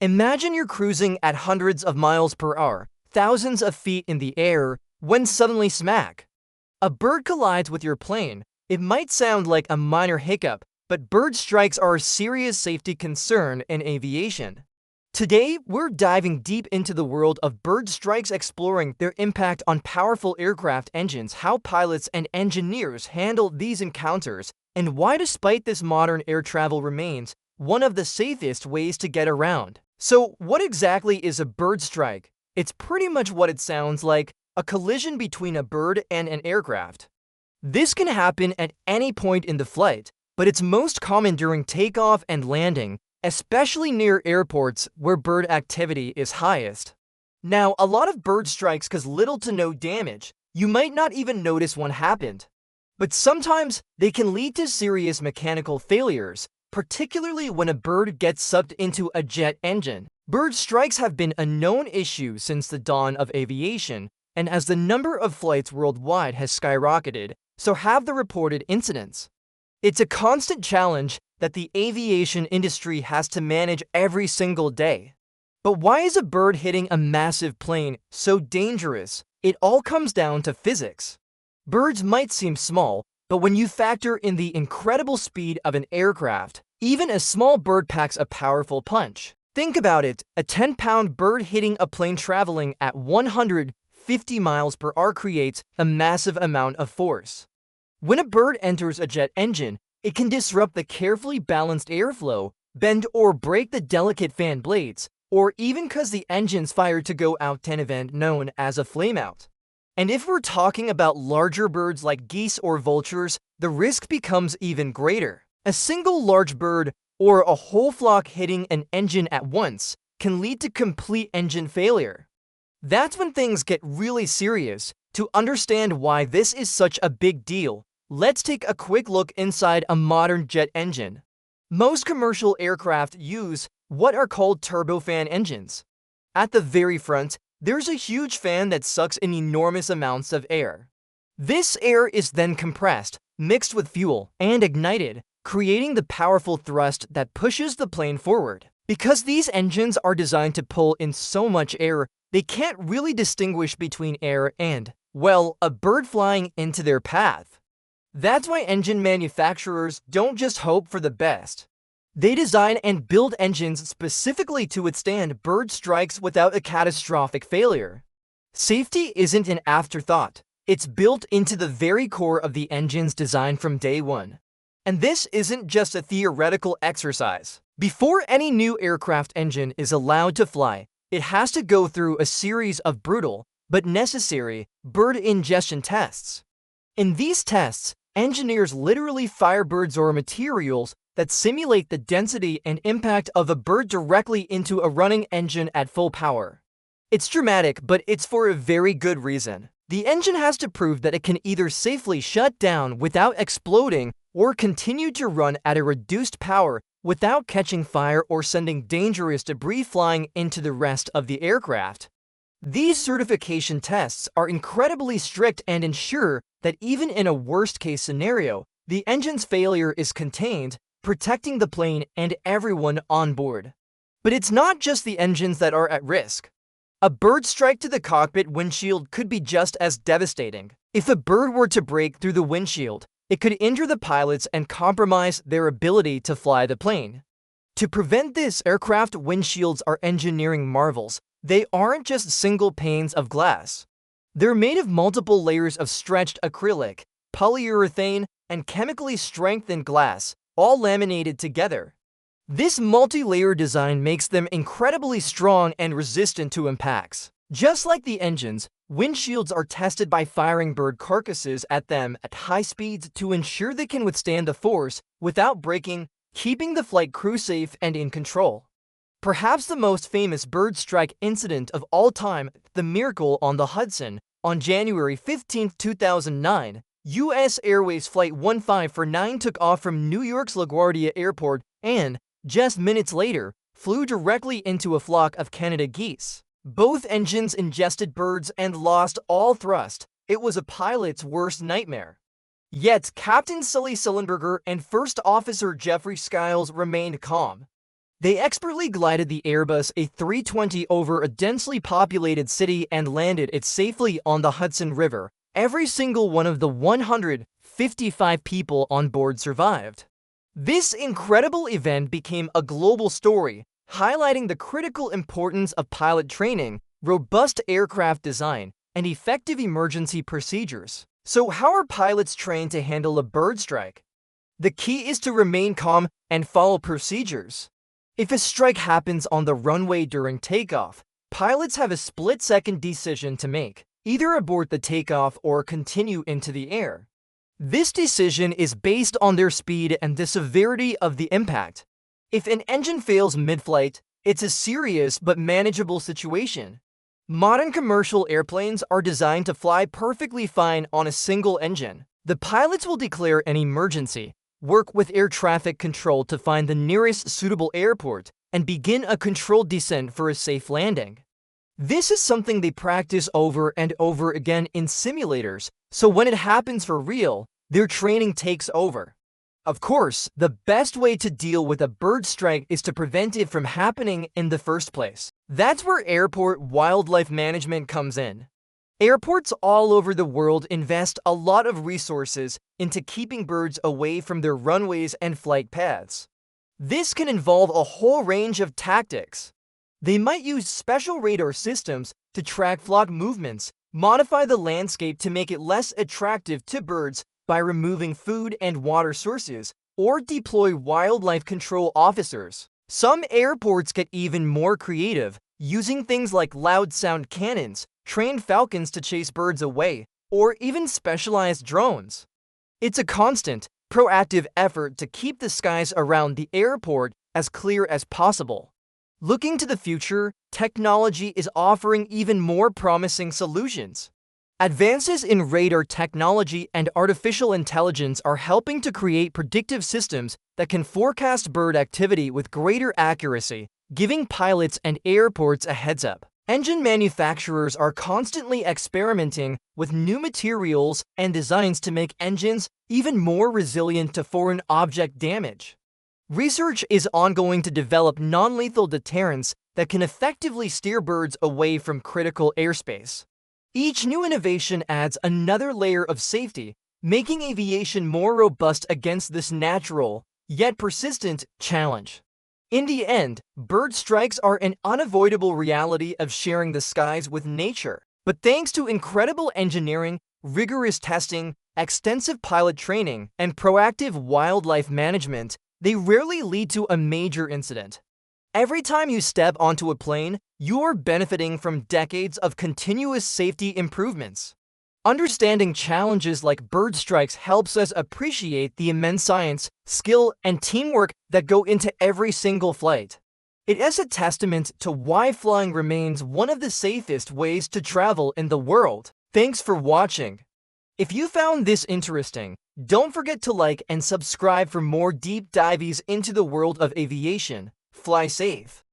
Imagine you're cruising at hundreds of miles per hour, thousands of feet in the air, when suddenly smack! A bird collides with your plane. It might sound like a minor hiccup, but bird strikes are a serious safety concern in aviation. Today, we're diving deep into the world of bird strikes, exploring their impact on powerful aircraft engines, how pilots and engineers handle these encounters, and why, despite this, modern air travel remains one of the safest ways to get around. So, what exactly is a bird strike? It's pretty much what it sounds like: a collision between a bird and an aircraft. This can happen at any point in the flight, but it's most common during takeoff and landing, especially near airports where bird activity is highest. Now, a lot of bird strikes cause little to no damage. You might not even notice one happened. But sometimes they can lead to serious mechanical failures, particularly when a bird gets sucked into a jet engine. Bird strikes have been a known issue since the dawn of aviation, and as the number of flights worldwide has skyrocketed, so have the reported incidents. It's a constant challenge that the aviation industry has to manage every single day. But why is a bird hitting a massive plane so dangerous? It all comes down to physics. Birds might seem small, but when you factor in the incredible speed of an aircraft, even a small bird packs a powerful punch. Think about it: a 10-pound bird hitting a plane traveling at 150 miles per hour creates a massive amount of force. When a bird enters a jet engine, it can disrupt the carefully balanced airflow, bend or break the delicate fan blades, or even cause the engine's fire to go out, an event known as a flameout. And if we're talking about larger birds like geese or vultures, the risk becomes even greater. A single large bird or a whole flock hitting an engine at once can lead to complete engine failure. That's when things get really serious. To understand why this is such a big deal, let's take a quick look inside a modern jet engine. Most commercial aircraft use what are called turbofan engines. At the very front, there's a huge fan that sucks in enormous amounts of air. This air is then compressed, mixed with fuel, and ignited, creating the powerful thrust that pushes the plane forward. Because these engines are designed to pull in so much air, they can't really distinguish between air and, well, a bird flying into their path. That's why engine manufacturers don't just hope for the best. They design and build engines specifically to withstand bird strikes without a catastrophic failure. Safety isn't an afterthought. It's built into the very core of the engine's design from day one. And this isn't just a theoretical exercise. Before any new aircraft engine is allowed to fly, it has to go through a series of brutal, but necessary, bird ingestion tests. In these tests, engineers literally fire birds or materials that simulate the density and impact of a bird directly into a running engine at full power. It's dramatic, but it's for a very good reason. The engine has to prove that it can either safely shut down without exploding or continue to run at a reduced power without catching fire or sending dangerous debris flying into the rest of the aircraft. These certification tests are incredibly strict and ensure that even in a worst-case scenario, the engine's failure is contained, protecting the plane and everyone on board. But it's not just the engines that are at risk. A bird strike to the cockpit windshield could be just as devastating. If a bird were to break through the windshield, it could injure the pilots and compromise their ability to fly the plane. To prevent this, aircraft windshields are engineering marvels. They aren't just single panes of glass. They're made of multiple layers of stretched acrylic, polyurethane, and chemically strengthened glass, all laminated together. This multi-layer design makes them incredibly strong and resistant to impacts. Just like the engines, windshields are tested by firing bird carcasses at them at high speeds to ensure they can withstand the force without breaking, keeping the flight crew safe and in control. Perhaps the most famous bird strike incident of all time, the miracle on the Hudson. On January 15, 2009, U.S. Airways Flight 1549 took off from New York's LaGuardia Airport and, just minutes later, flew directly into a flock of Canada geese. Both engines ingested birds and lost all thrust. It was a pilot's worst nightmare. Yet Captain Sully Sullenberger and First Officer Jeffrey Skiles remained calm. They expertly glided the Airbus A320 over a densely populated city and landed it safely on the Hudson River. Every single one of the 155 people on board survived. This incredible event became a global story, highlighting the critical importance of pilot training, robust aircraft design, and effective emergency procedures. So how are pilots trained to handle a bird strike? The key is to remain calm and follow procedures. If a strike happens on the runway during takeoff, pilots have a split-second decision to make: either abort the takeoff or continue into the air. This decision is based on their speed and the severity of the impact. If an engine fails mid-flight, it's a serious but manageable situation. Modern commercial airplanes are designed to fly perfectly fine on a single engine. The pilots will declare an emergency, work with air traffic control to find the nearest suitable airport, and begin a controlled descent for a safe landing. This is something they practice over and over again in simulators, so when it happens for real, their training takes over. Of course, the best way to deal with a bird strike is to prevent it from happening in the first place. That's where airport wildlife management comes in. Airports all over the world invest a lot of resources into keeping birds away from their runways and flight paths. This can involve a whole range of tactics. They might use special radar systems to track flock movements, modify the landscape to make it less attractive to birds by removing food and water sources, or deploy wildlife control officers. Some airports get even more creative, using things like loud sound cannons, trained falcons to chase birds away, or even specialized drones. It's a constant, proactive effort to keep the skies around the airport as clear as possible. Looking to the future, technology is offering even more promising solutions. Advances in radar technology and artificial intelligence are helping to create predictive systems that can forecast bird activity with greater accuracy, giving pilots and airports a heads up. Engine manufacturers are constantly experimenting with new materials and designs to make engines even more resilient to foreign object damage. Research is ongoing to develop non-lethal deterrents that can effectively steer birds away from critical airspace. Each new innovation adds another layer of safety, making aviation more robust against this natural, yet persistent, challenge. In the end, bird strikes are an unavoidable reality of sharing the skies with nature. But thanks to incredible engineering, rigorous testing, extensive pilot training, and proactive wildlife management, they rarely lead to a major incident. Every time you step onto a plane, you are benefiting from decades of continuous safety improvements. Understanding challenges like bird strikes helps us appreciate the immense science, skill, and teamwork that go into every single flight. It is a testament to why flying remains one of the safest ways to travel in the world. Thanks for watching. If you found this interesting, don't forget to like and subscribe for more deep dives into the world of aviation. Fly safe.